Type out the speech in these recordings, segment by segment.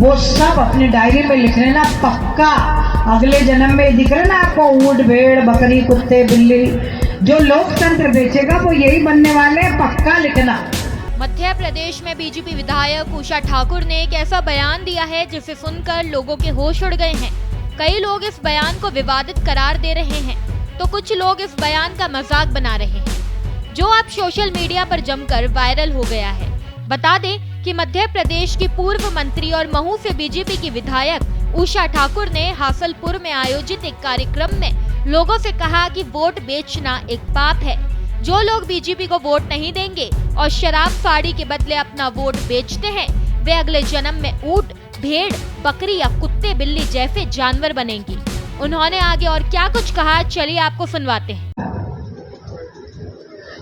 वो सब अपनी डायरी में लिख लेना पक्का। अगले जन्म में दिख रहा ना आपको ऊंट भेड़ बकरी कुत्ते बिल्ली, जो लोकतंत्र बेचेगा वो यही बनने वाले हैं, पक्का लिखना। मध्य प्रदेश में बीजेपी विधायक उषा ठाकुर ने एक ऐसा बयान दिया है जिसे सुनकर लोगों के होश उड़ गए हैं। कई लोग इस बयान को विवादित करार दे रहे हैं तो कुछ लोग इस बयान का मजाक बना रहे हैं, जो अब सोशल मीडिया पर जमकर वायरल हो गया है। बता दें कि मध्य प्रदेश की पूर्व मंत्री और महू से बीजेपी की विधायक उषा ठाकुर ने हासलपुर में आयोजित एक कार्यक्रम में लोगों से कहा कि वोट बेचना एक पाप है। जो लोग बीजेपी को वोट नहीं देंगे और शराब फाड़ी के बदले अपना वोट बेचते हैं, वे अगले जन्म में ऊंट भेड़ बकरी या कुत्ते बिल्ली जैसे जानवर बनेंगे। उन्होंने आगे और क्या कुछ कहा, चलिए आपको सुनवाते हैं।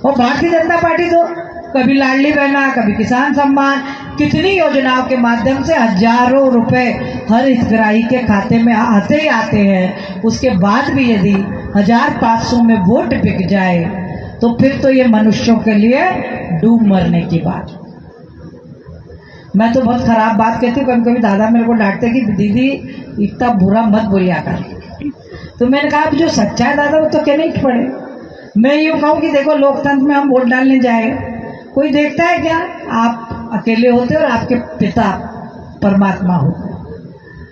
और भारतीय जनता पार्टी तो कभी लाडली बहना, कभी किसान सम्मान, कितनी योजनाओं के माध्यम से हजारों रुपए हर हितग्राही के खाते में आते ही आते हैं। उसके बाद भी यदि 1500 में वोट बिक जाए तो फिर तो ये मनुष्यों के लिए डूब मरने की बात। मैं तो बहुत खराब बात कहती हूँ, कभी कभी दादा मेरे को डांटते कि दीदी इतना बुरा मत बोलिया कर। तो मैंने कहा जो सच्चा है दादा वो तो कहने ही पड़े। मैं यूँ कहूँ कि देखो लोकतंत्र में हम वोट डालने जाए, कोई देखता है क्या? आप अकेले होते और आपके पिता परमात्मा हो,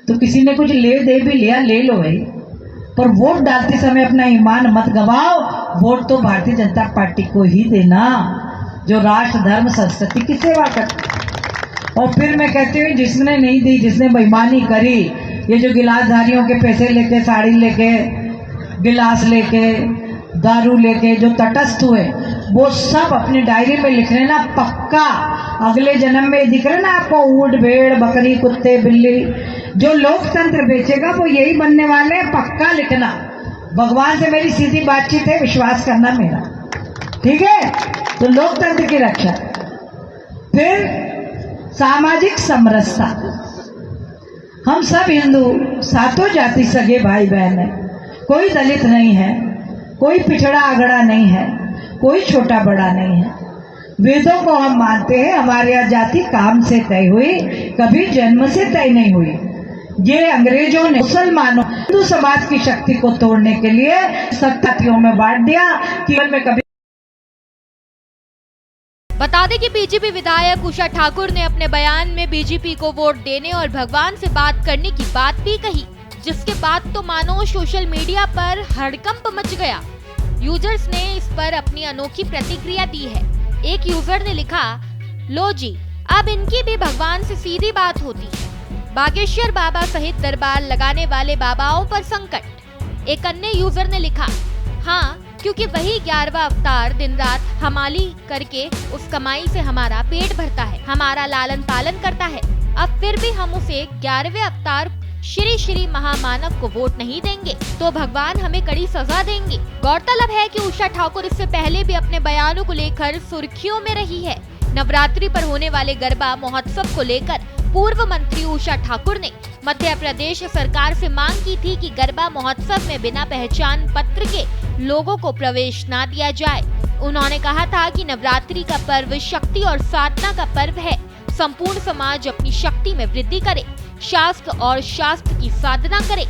तो किसी ने कुछ ले दे भी लिया, ले लो भाई, पर वोट डालते समय अपना ईमान मत गवाओ। वोट तो भारतीय जनता पार्टी को ही देना, जो राष्ट्र धर्म संस्कृति की सेवा करती। और फिर मैं कहती हूँ जिसने नहीं दी, जिसने बेईमानी करी, ये जो गिलासधारियों के पैसे लेके, साड़ी लेके, गिलास लेके, दारू लेके जो तटस्थ हुए, वो सब अपनी डायरी में लिख लेना पक्का। अगले जन्म में दिख रहा ना आपको ऊंट भेड़ बकरी कुत्ते बिल्ली, जो लोकतंत्र बेचेगा वो यही बनने वाले हैं, पक्का लिखना। भगवान से मेरी सीधी बातचीत है, विश्वास करना मेरा, ठीक है? तो लोकतंत्र की रक्षा। फिर सामाजिक समरसता, हम सब हिंदू सातों जाति सगे भाई बहन है, कोई दलित नहीं है, कोई पिछड़ा अगड़ा नहीं है, कोई छोटा बड़ा नहीं है। वेदों को हम मानते हैं, हमारे यहाँ जाति काम से तय हुई, कभी जन्म से तय नहीं हुई। ये अंग्रेजों ने मुसलमानों हिंदू समाज की शक्ति को तोड़ने के लिए सत्तातियों में बांट दिया। केवल में कभी बता दें कि बीजेपी विधायक उषा ठाकुर ने अपने बयान में बीजेपी को वोट देने और भगवान से बात करने की बात भी कही, जिसके बाद तो मानो सोशल मीडिया पर हड़कंप मच गया। यूजर्स ने इस पर अपनी अनोखी प्रतिक्रिया दी है। एक यूजर ने लिखा, लो जी अब इनकी भी भगवान से सीधी बात होती है। बागेश्वर बाबा सहित दरबार लगाने वाले बाबाओं पर संकट। एक अन्य यूजर ने लिखा, हाँ क्योंकि वही 11वां अवतार दिन रात हमाली करके उस कमाई से हमारा पेट भरता है, हमारा लालन पालन करता है। अब फिर भी हम उसे 11वें अवतार श्री श्री महामानव को वोट नहीं देंगे तो भगवान हमें कड़ी सजा देंगे। गौरतलब है कि उषा ठाकुर इससे पहले भी अपने बयानों को लेकर सुर्खियों में रही है। नवरात्रि पर होने वाले गरबा महोत्सव को लेकर पूर्व मंत्री उषा ठाकुर ने मध्य प्रदेश सरकार से मांग की थी कि गरबा महोत्सव में बिना पहचान पत्र के लोगों को प्रवेश न दिया जाए। उन्होंने कहा था कि नवरात्रि का पर्व शक्ति और साधना का पर्व है। संपूर्ण समाज अपनी शक्ति में वृद्धि करे, शास्त्र और शास्त्र की साधना करे,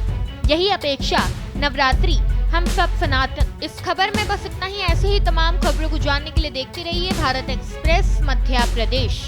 यही अपेक्षा नवरात्रि हम सब सनातन। इस खबर में बस इतना ही। ऐसे ही तमाम खबरों को जानने के लिए देखते रहिए भारत एक्सप्रेस मध्य प्रदेश।